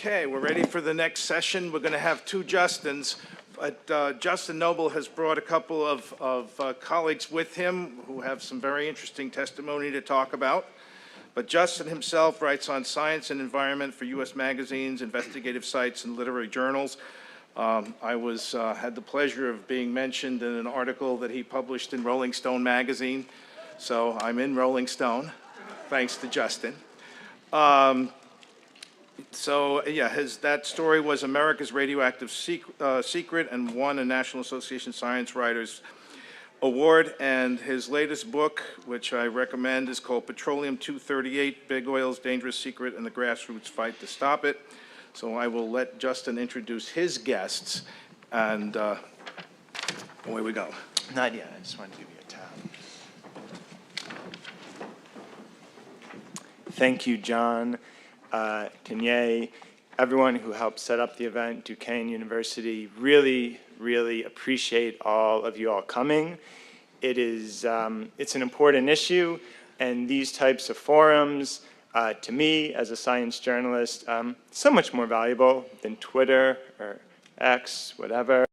Okay, we're ready for the next session. We're going to have two Justins. But Justin Nobel has brought a couple of colleagues with him who have some very interesting testimony to talk about. But Justin himself writes on science and environment for U.S. magazines, investigative sites, and literary journals. I had the pleasure of being mentioned in an article that he published in Rolling Stone magazine. So I'm in Rolling Stone, thanks to Justin. That story was America's Radioactive Secret and won a National Association of Science Writers Award. And his latest book, which I recommend, is called Petroleum 238, Big Oil's Dangerous Secret and the Grassroots Fight to Stop It. So I will let Justin introduce his guests, and away we go. Not yet, I just wanted to give you a tab. Thank you, John, Kanye, everyone who helped set up the event, Duquesne University. Really, really appreciate all of you all coming. It's an important issue, and these types of forums, to me, as a science journalist, so much more valuable than Twitter or X, whatever.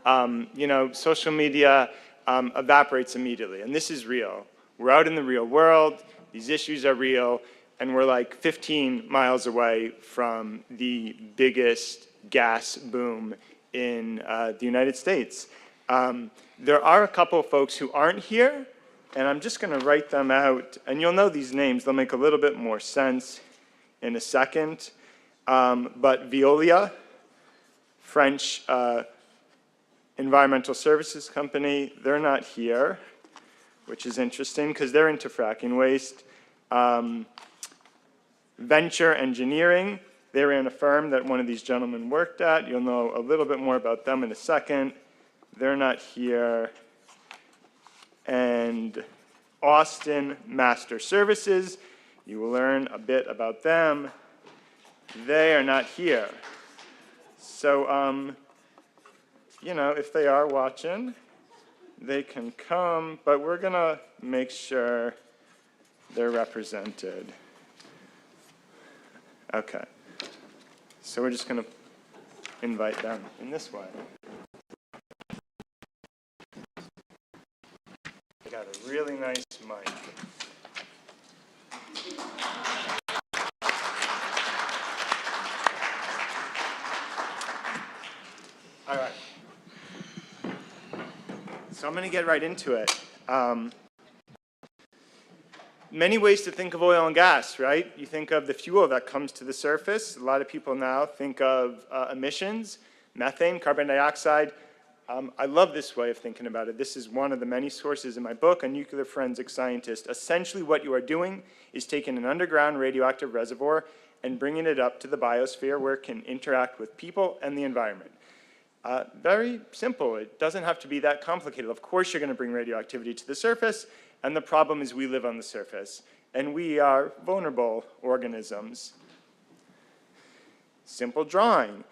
Social media evaporates immediately, and this is real. We're out in the real world, these issues are real, and we're like 15 miles away from the biggest gas boom in the United States. There are a couple of folks who aren't here, and I'm just going to write them out, and you'll know these names. They'll make a little bit more sense in a second. But Veolia, French environmental services company, they're not here, which is interesting because they're into fracking waste. Venture Engineering, they ran a firm that one of these gentlemen worked at. You'll know a little bit more about them in a second. They're not here. And Austin Master Services, you will learn a bit about them. They are not here. So, if they are watching, they can come, but we're going to make sure they're represented. Okay. So we're just going to invite them in this way. They got a really nice mic. All right. So I'm going to get right into it. Many ways to think of oil and gas, right? You think of the fuel that comes to the surface. A lot of people now think of emissions, methane, carbon dioxide. I love this way of thinking about it. This is one of the many sources in my book, A Nuclear Forensic Scientist. Essentially what you are doing is taking an underground radioactive reservoir and bringing it up to the biosphere where it can interact with people and the environment. Very simple. It doesn't have to be that complicated. Of course you're going to bring radioactivity to the surface, and the problem is we live on the surface, and we are vulnerable organisms. Simple drawing.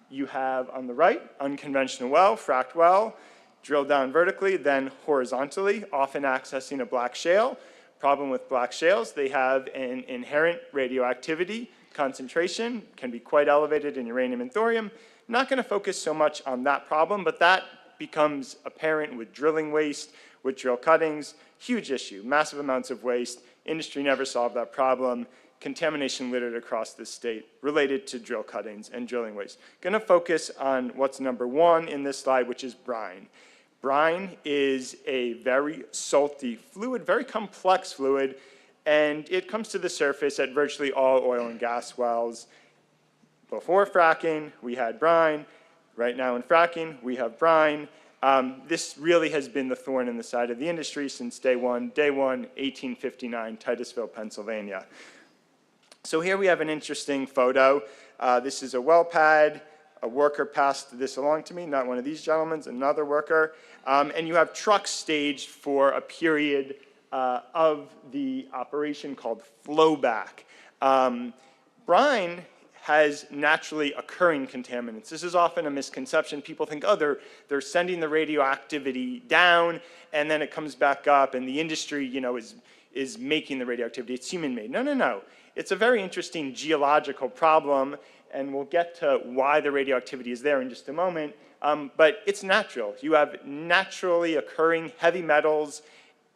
You have on the right, unconventional well, fracked well, drilled down vertically, then horizontally, often accessing a black shale. Problem with black shales, they have an inherent radioactivity concentration, can be quite elevated in uranium and thorium. Not going to focus so much on that problem, but that becomes apparent with drilling waste, with drill cuttings. Huge issue, massive amounts of waste. Industry never solved that problem. Contamination littered across the state related to drill cuttings and drilling waste. Going to focus on what's number one in this slide, which is brine. Brine is a very salty fluid, very complex fluid, and it comes to the surface at virtually all oil and gas wells. Before fracking, we had brine. Right now in fracking, we have brine. This really has been the thorn in the side of the industry since day one, 1859, Titusville, Pennsylvania. So here we have an interesting photo. This is a well pad. A worker passed this along to me, not one of these gentlemen, another worker. And you have trucks staged for a period of the operation called flowback. Brine has naturally occurring contaminants. This is often a misconception. People think, oh, they're sending the radioactivity down, and then it comes back up, and the industry, is making the radioactivity. It's human-made. No, no, no. It's a very interesting geological problem, and we'll get to why the radioactivity is there in just a moment, but it's natural. You have naturally occurring heavy metals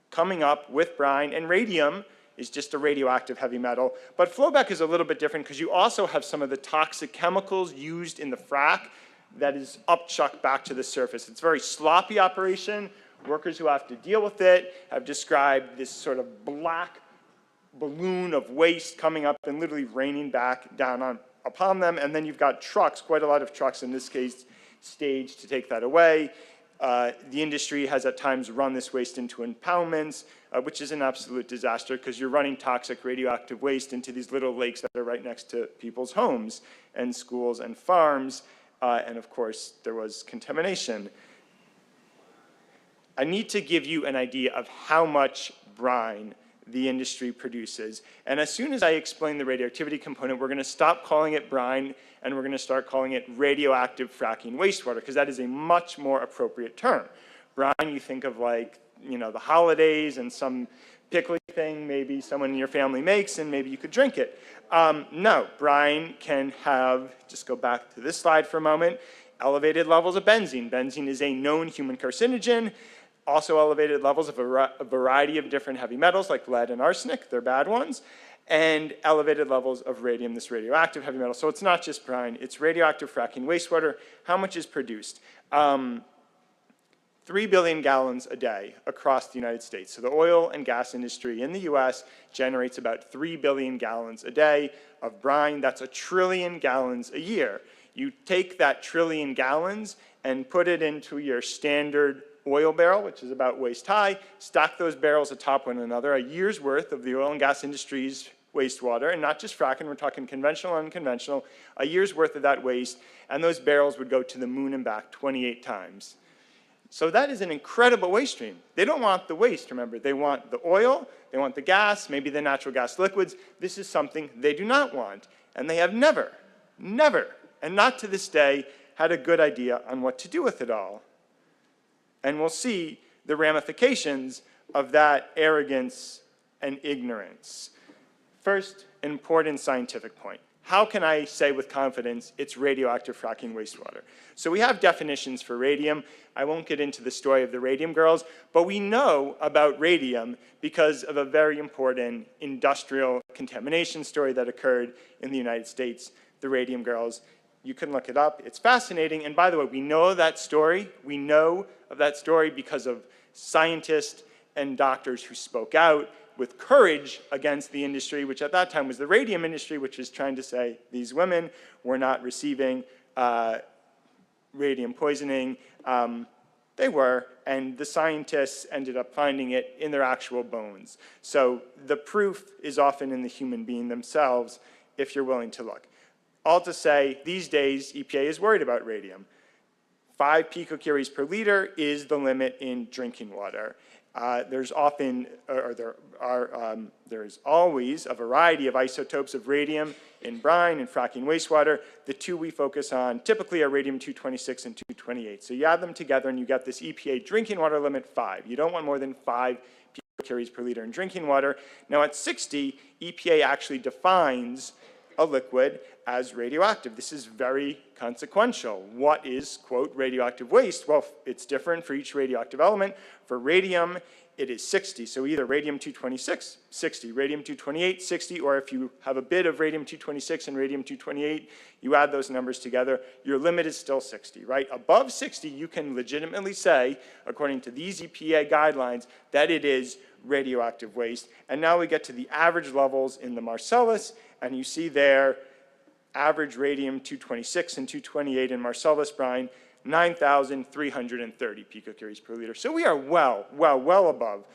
coming up with brine, and radium is just a radioactive heavy metal. But flowback is a little bit different because you also have some of the toxic chemicals used in the frack that is upchucked back to the surface. It's a very sloppy operation. Workers who have to deal with it have described this sort of black balloon of waste coming up and literally raining back down upon them. And then you've got trucks, quite a lot of trucks in this case, staged to take that away. The industry has at times run this waste into impoundments, which is an absolute disaster because you're running toxic radioactive waste into these little lakes that are right next to people's homes and schools and farms. And of course, there was contamination. I need to give you an idea of how much brine the industry produces. And as soon as I explain the radioactivity component, we're going to stop calling it brine and we're going to start calling it radioactive fracking wastewater, because that is a much more appropriate term. Brine, you think of like, you know, the holidays and some pickly thing maybe someone in your family makes and maybe you could drink it. No, brine can have, just go back to this slide for a moment, elevated levels of benzene. Benzene is a known human carcinogen. Also elevated levels of a variety of different heavy metals like lead and arsenic, they're bad ones, and elevated levels of radium, this radioactive heavy metal. So it's not just brine, it's radioactive fracking wastewater. How much is produced? 3 billion gallons a day across the United States. So the oil and gas industry in the US generates about 3 billion gallons a day of brine. That's 1 trillion gallons a year. You take that trillion gallons and put it into your standard oil barrel, which is about waist high, stack those barrels atop one another, a year's worth of the oil and gas industry's wastewater, and not just fracking, we're talking conventional and unconventional, a year's worth of that waste, and those barrels would go to the moon and back 28 times. So that is an incredible waste stream. They don't want the waste, remember. They want the oil, they want the gas, maybe the natural gas liquids. This is something they do not want, and they have never, and not to this day, had a good idea on what to do with it all. And we'll see the ramifications of that arrogance and ignorance. First, an important scientific point. How can I say with confidence it's radioactive fracking wastewater? So we have definitions for radium. I won't get into the story of the radium girls, but we know about radium because of a very important industrial contamination story that occurred in the United States, the radium girls. You can look it up. It's fascinating. And by the way, we know that story. We know of that story because of scientists and doctors who spoke out with courage against the industry, which at that time was the radium industry, which was trying to say these women were not receiving radium poisoning. They were, and the scientists ended up finding it in their actual bones. So the proof is often in the human being themselves, if you're willing to look. All to say, these days, EPA is worried about radium. 5 picocuries per liter is the limit in drinking water. There's often, there's always a variety of isotopes of radium in brine and fracking wastewater. The two we focus on typically are radium-226 and 228. So you add them together and you get this EPA drinking water limit 5. You don't want more than 5 picocuries per liter in drinking water. Now at 60, EPA actually defines a liquid as radioactive. This is very consequential. What is, quote, radioactive waste? Well, it's different for each radioactive element. For radium, it is 60. So either radium-226, 60, radium-228, 60, or if you have a bit of radium-226 and radium-228, you add those numbers together, your limit is still 60, right? Above 60, you can legitimately say, according to these EPA guidelines, that it is radioactive waste. And now we get to the average levels in the Marcellus, and you see there average radium-226 and 228 in Marcellus brine, 9,330 picocuries per liter. So we are well above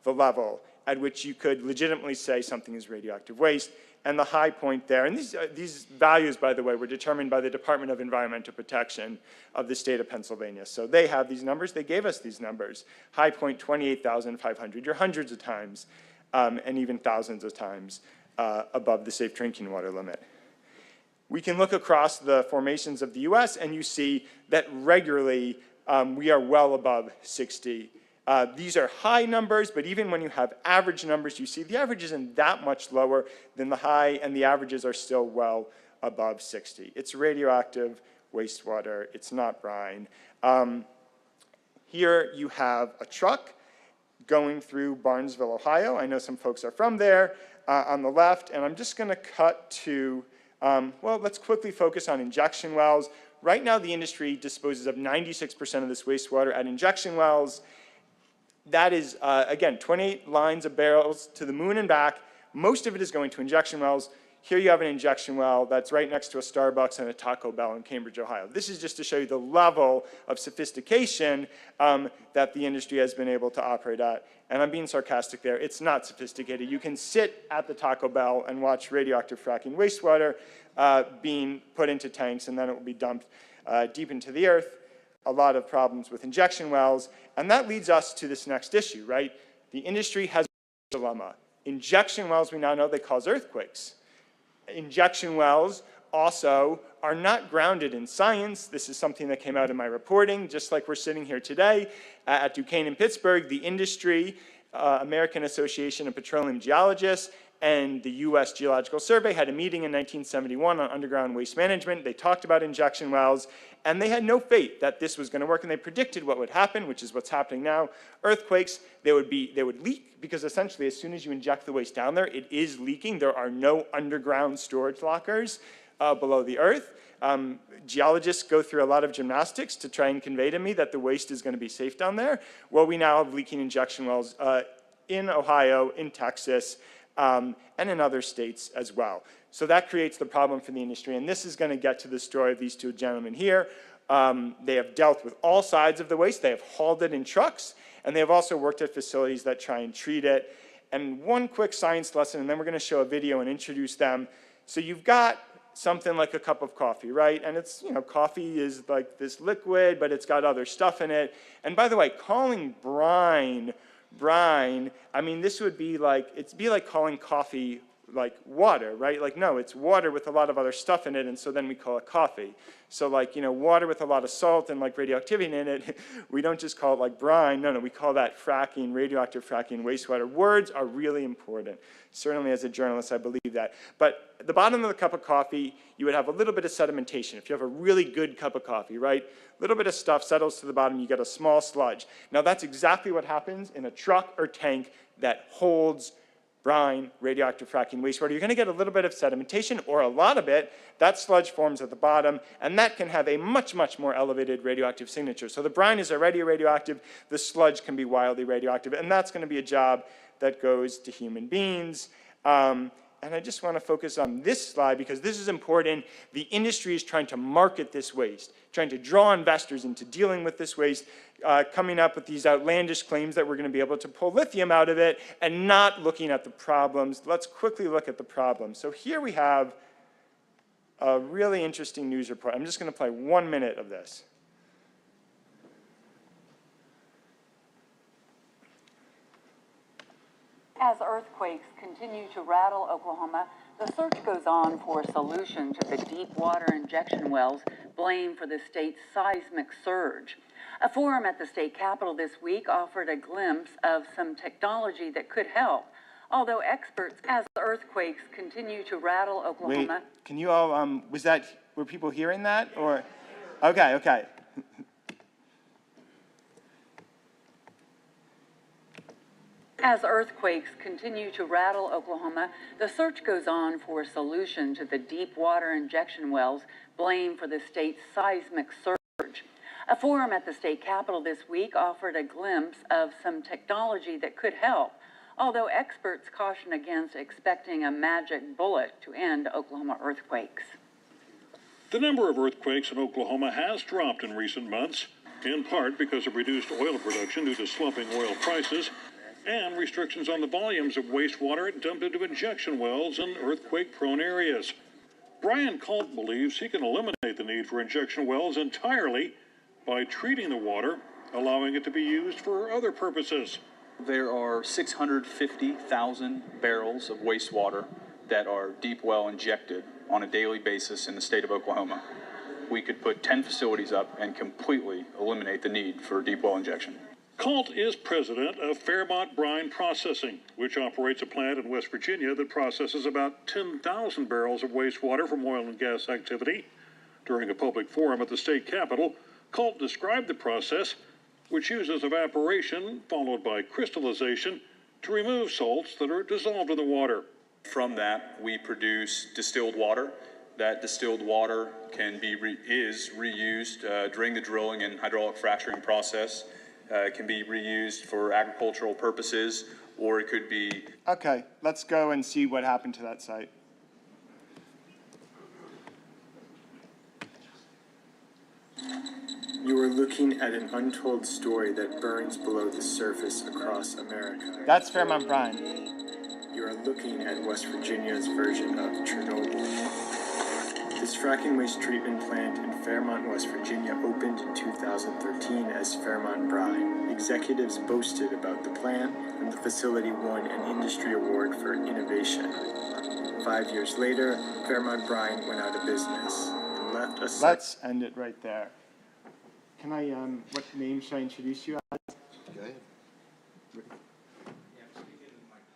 the level at which you could legitimately say something is radioactive waste. And the high point there, and these values, by the way, were determined by the Department of Environmental Protection of the state of Pennsylvania. So they have these numbers, they gave us these numbers. High point, 28,500. You're hundreds of times, and even thousands of times above the safe drinking water limit. We can look across the formations of the US and you see that regularly we are well above 60 These are high numbers, but even when you have average numbers, you see the average isn't that much lower than the high, and the averages are still well above 60. It's radioactive wastewater. It's not brine. Here you have a truck going through Barnesville, Ohio. I know some folks are from there on the left, and I'm just going to cut to, well, let's quickly focus on injection wells. Right now, the industry disposes of 96% of this wastewater at injection wells. That is, again, 28 lines of barrels to the moon and back. Most of it is going to injection wells. Here you have an injection well that's right next to a Starbucks and a Taco Bell in Cambridge, Ohio. This is just to show you the level of sophistication that the industry has been able to operate at. And I'm being sarcastic there. It's not sophisticated. You can sit at the Taco Bell and watch radioactive fracking wastewater being put into tanks, and then it will be dumped deep into the earth. A lot of problems with injection wells. And that leads us to this next issue, right? The industry has a dilemma. Injection wells, we now know they cause earthquakes. Injection wells also are not grounded in science. This is something that came out in my reporting, just like we're sitting here today at Duquesne in Pittsburgh. The industry, American Association of Petroleum Geologists, and the U.S. Geological Survey had a meeting in 1971 on underground waste management. They talked about injection wells, and they had no faith that this was going to work, and they predicted what would happen, which is what's happening now. Earthquakes, they would leak, because essentially as soon as you inject the waste down there, it is leaking. There are no underground storage lockers below the earth. Geologists go through a lot of gymnastics to try and convey to me that the waste is going to be safe down there. Well, we now have leaking injection wells in Ohio, in Texas, and in other states as well. So that creates the problem for the industry, and this is going to get to the story of these two gentlemen here. They have dealt with all sides of the waste. They have hauled it in trucks, and they have also worked at facilities that try and treat it. And one quick science lesson, and then we're going to show a video and introduce them. So you've got something like a cup of coffee, right? And it's, you know, coffee is like this liquid, but it's got other stuff in it. And by the way, calling brine, I mean, this would be like, it'd be like calling coffee like water, right? Like, no, it's water with a lot of other stuff in it, and so then we call it coffee. So like, you know, water with a lot of salt and like radioactivity in it, we don't just call it like brine. No, we call that fracking, radioactive fracking wastewater. Words are really important. Certainly as a journalist, I believe that. But at the bottom of the cup of coffee, you would have a little bit of sedimentation. If you have a really good cup of coffee, right? A little bit of stuff settles to the bottom, you get a small sludge. Now that's exactly what happens in a truck or tank that holds brine, radioactive fracking wastewater. You're going to get a little bit of sedimentation, or a lot of it. That sludge forms at the bottom, and that can have a much, much more elevated radioactive signature. So the brine is already radioactive. The sludge can be wildly radioactive, and that's going to be a job that goes to human beings. And I just want to focus on this slide because this is important. The industry is trying to market this waste, trying to draw investors into dealing with this waste, coming up with these outlandish claims that we're going to be able to pull lithium out of it, and not looking at the problems. Let's quickly look at the problems. So here we have a really interesting news report. I'm just going to play 1 minute of this. As earthquakes continue to rattle Oklahoma, the search goes on for a solution to the deep water injection wells blamed for the state's seismic surge. A forum at the state capitol this week offered a glimpse of some technology that could help, although experts, as earthquakes continue to rattle Oklahoma. Wait, can you all, were people hearing that? Or, okay. As earthquakes continue to rattle Oklahoma, the search goes on for a solution to the deep water injection wells blamed for the state's seismic surge. A forum at the state capitol this week offered a glimpse of some technology that could help, although experts caution against expecting a magic bullet to end Oklahoma earthquakes. The number of earthquakes in Oklahoma has dropped in recent months, in part because of reduced oil production due to slumping oil prices and restrictions on the volumes of wastewater dumped into injection wells in earthquake-prone areas. Brian Culp believes he can eliminate the need for injection wells entirely by treating the water, allowing it to be used for other purposes. There are 650,000 barrels of wastewater that are deep well injected on a daily basis in the state of Oklahoma. We could put 10 facilities up and completely eliminate the need for deep well injection. Colt is president of Fairmont Brine Processing, which operates a plant in West Virginia that processes about 10,000 barrels of wastewater from oil and gas activity. During a public forum at the state capitol, Colt described the process, which uses evaporation followed by crystallization to remove salts that are dissolved in the water. From that, we produce distilled water. That distilled water is reused during the drilling and hydraulic fracturing process. It can be reused for agricultural purposes, or it could be... Okay, let's go and see what happened to that site. You are looking at an untold story that burns below the surface across America. That's Fairmont Brine. You are looking at West Virginia's version of Chernobyl. This fracking waste treatment plant in Fairmont, West Virginia opened in 2013 as Fairmont Brine. Executives boasted about the plant, and the facility won an industry award for innovation. 5 years later, Fairmont Brine went out of business and left a... Let's end it right there. Can I, what name should I introduce you as? Go ahead.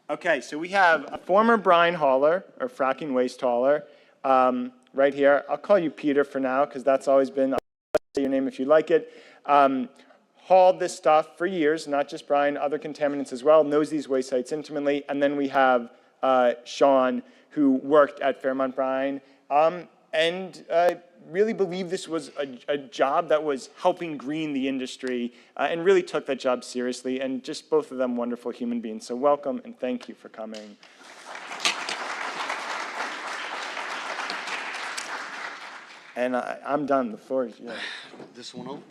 Okay, so we have a former brine hauler, or fracking waste hauler, right here. I'll call you Peter for now, because that's always been, I'll say your name if you like it. Hauled this stuff for years, not just brine, other contaminants as well, knows these waste sites intimately. And then we have Sean, who worked at Fairmont Brine, and really believed this was a job that was helping green the industry, and really took that job seriously, and just both of them wonderful human beings. So welcome, and thank you for coming. And I'm done, the floor is yours. This one on?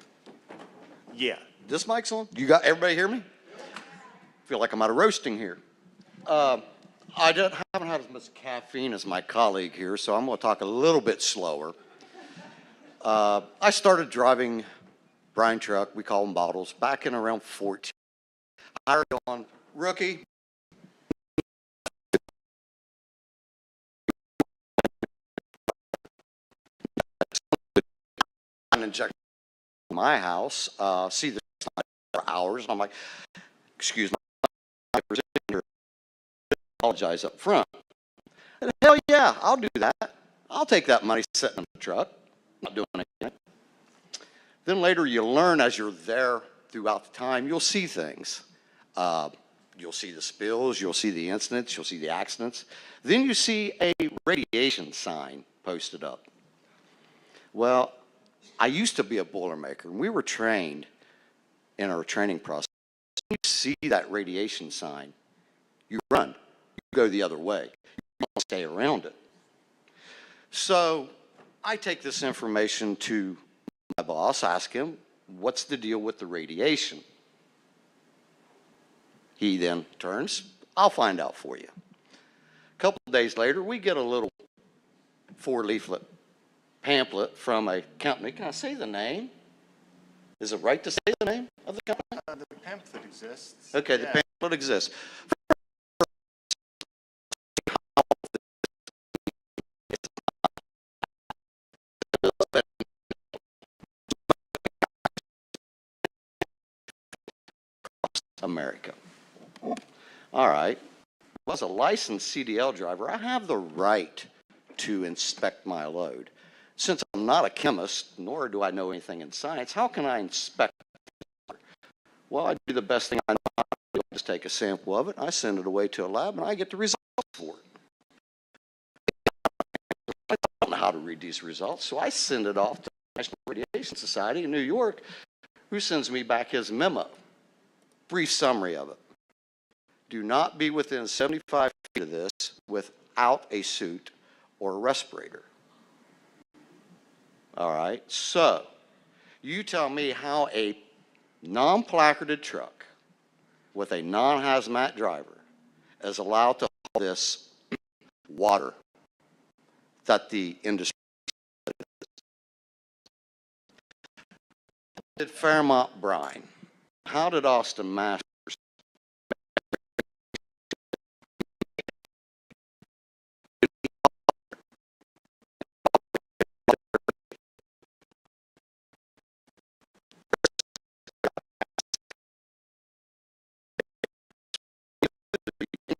Yeah. This mic's on? You got, everybody hear me? Feel like I'm out of roasting here. I haven't had as much caffeine as my colleague here, so I'm going to talk a little bit slower. I started driving brine truck, we call them bottles, back in around 14. Hired on rookie. Inject my house, see this for hours, and I'm like, excuse me, apologize up front. And hell yeah, I'll do that. I'll take that money sitting in the truck, not doing anything. Then later you learn as you're there throughout the time, you'll see things. You'll see the spills, you'll see the incidents, you'll see the accidents. Then you see a radiation sign posted up. Well, I used to be a Boilermaker, and we were trained in our training process. When you see that radiation sign, you run. You go the other way. You don't stay around it. So I take this information to my boss, ask him, what's the deal with the radiation? He then turns, I'll find out for you. A couple of days later, we get a little 4-leaflet pamphlet from a company. Can I say the name? Is it right to say the name of the company? The pamphlet exists. Okay, the pamphlet exists. America. All right. As a licensed CDL driver, I have the right to inspect my load. Since I'm not a chemist, nor do I know anything in science, how can I inspect it? Well, I do the best thing I know. I just take a sample of it, I send it away to a lab, and I get the results for it. I don't know how to read these results, so I send it off to the National Radiation Society in New York, who sends me back his memo. Brief summary of it. Do not be within 75 feet of this without a suit or a respirator. All right, so you tell me how a non-placarded truck with a non-hazmat driver is allowed to haul this water that the industry did. Fairmont Brine. How did Austin Masters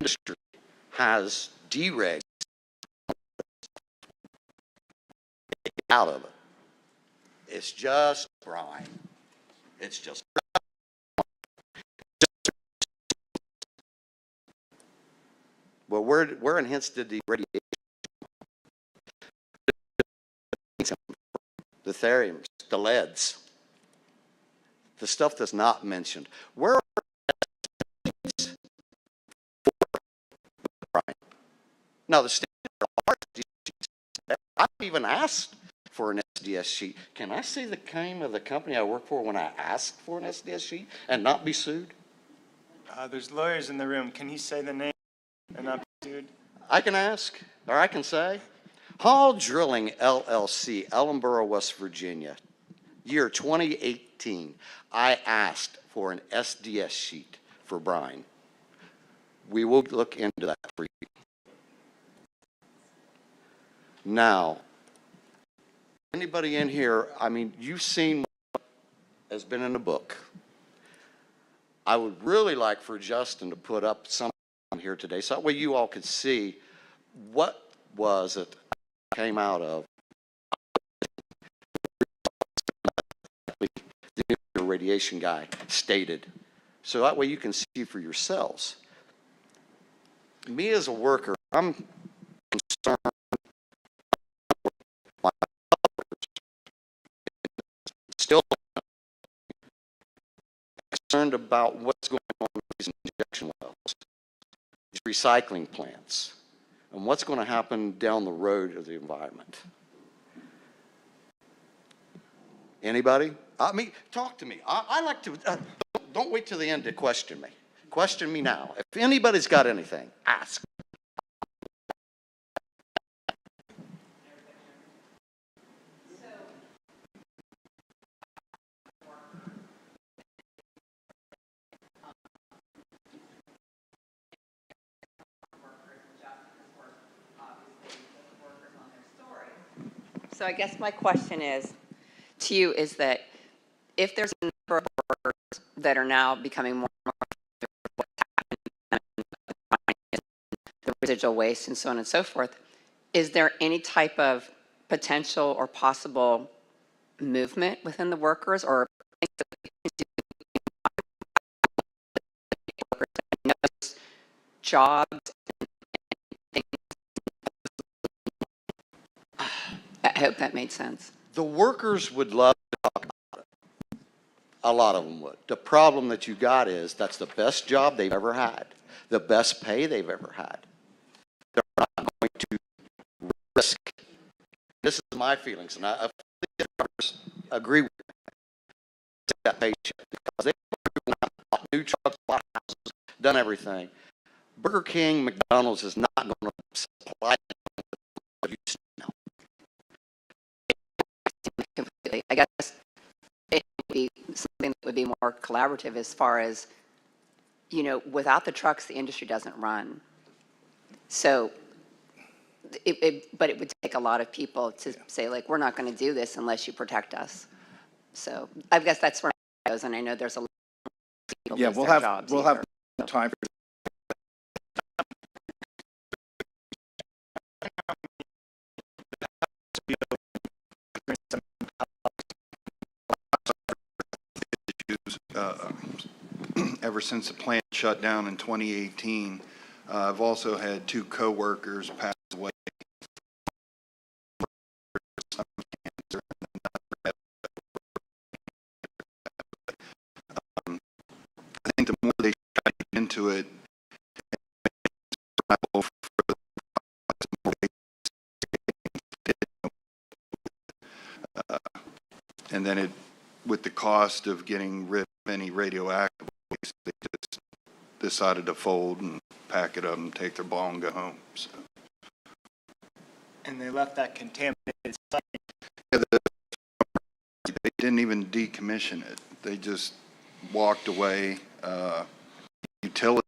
industry has deregs out of it. It's just brine. It's just. Well, where enhanced did the radiation, the theriums, the leads, the stuff that's not mentioned? Where are these for brine? Now, the standard are SDS sheets. I've even asked for an SDS sheet. Can I say the name of the company I work for when I ask for an SDS sheet and not be sued? There's lawyers in the room. Can he say the name and not be sued? I can ask, or I can say. Hall Drilling LLC, Ellenboro, West Virginia, year 2018. I asked for an SDS sheet for brine. We will look into that for you. Now, anybody in here, I mean, you've seen what has been in the book. I would really like for Justin to put up some here today, so that way you all could see what was it came out of the nuclear radiation guy stated. So that way you can see for yourselves. Me as a worker, I'm concerned still concerned about what's going on with these injection wells, these recycling plants, and what's going to happen down the road of the environment. Anybody? I mean, talk to me. I like to, don't wait till the end to question me. Question me now. If anybody's got anything, ask. So I guess my question is, to you, is that if there's a number of workers that are now becoming more and more the residual waste and so on and so forth, is there any type of potential or possible movement within the workers or jobs? I hope that made sense. The workers would love to talk about it. A lot of them would. The problem that you got is that's the best job they've ever had, the best pay they've ever had. They're not going to risk. This is my feelings, and I agree with that paycheck because they've bought new trucks, bought houses, done everything. Burger King, McDonald's is not going to supply them with now. Completely. I guess it would be something that would be more collaborative as far as, you know, without the trucks, the industry doesn't run. So, but it would take a lot of people to say, like, we're not going to do this unless you protect us. So I guess that's where it goes, and I know there's a lot of people Yeah, lose their jobs we'll have either. time for ever since the plant shut down in 2018. I've also had 2 coworkers pass away. I think the more they got into it, and then with the cost of getting rid of any radioactive waste, they just decided to fold and pack it up and take their ball and go home. So. And they left that contaminated site. Yeah, they didn't even decommission it. They just walked away. Utilities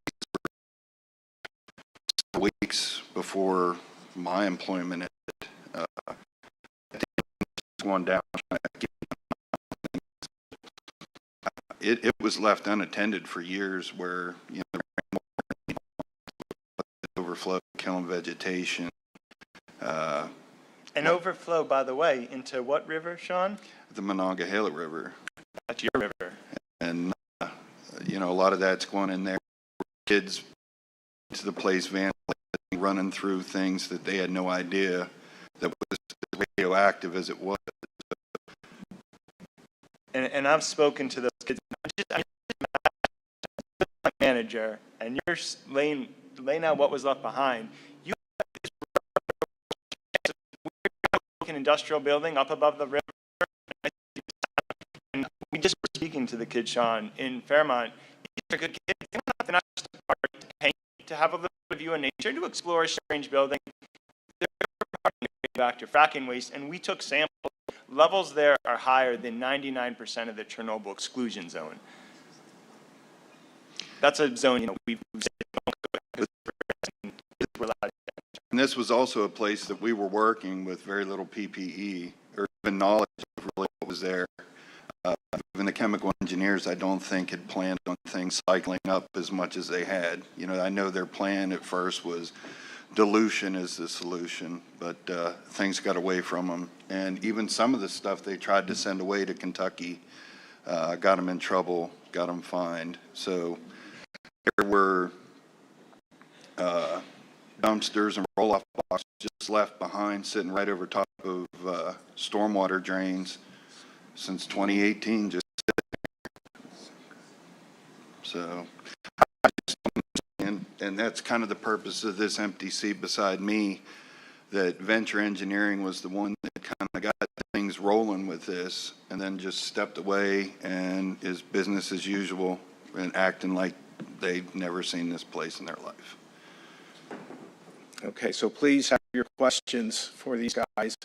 were weeks before my employment ended. Going down. It was left unattended for years where, you know, overflow, killing vegetation. An overflow, by the way, into what river, Sean? The Monongahela River. That's your river. And, you know, a lot of that's going in there. Kids to the place vandalizing, running through things that they had no idea that was as radioactive as it was. And I've spoken to those kids. I just my manager, and you're laying out what was left behind. You an industrial building up above the river, and we just were speaking to the kids, Sean, in Fairmont. These are good kids. They're not just a part to paint, to have a little bit of view in nature, to explore a strange building. They're back to fracking waste, and we took samples. Levels there are higher than 99% of the Chernobyl exclusion zone. That's a zone, you know, we've said we're allowed. And this was also a place that we were working with very little PPE or even knowledge of really what was there. Even the chemical engineers, I don't think, had planned on things cycling up as much as they had. You know, I know their plan at first was dilution is the solution, but things got away from them. And even some of the stuff they tried to send away to Kentucky got them in trouble, got them fined. So there were dumpsters and roll-off boxes just left behind, sitting right over top of stormwater drains since 2018. Just so, and that's kind of the purpose of this empty seat beside me. That Venture Engineering was the one that kind of got things rolling with this, and then just stepped away and is business as usual and acting like they'd never seen this place in their life. Okay, so please have your questions for these guys.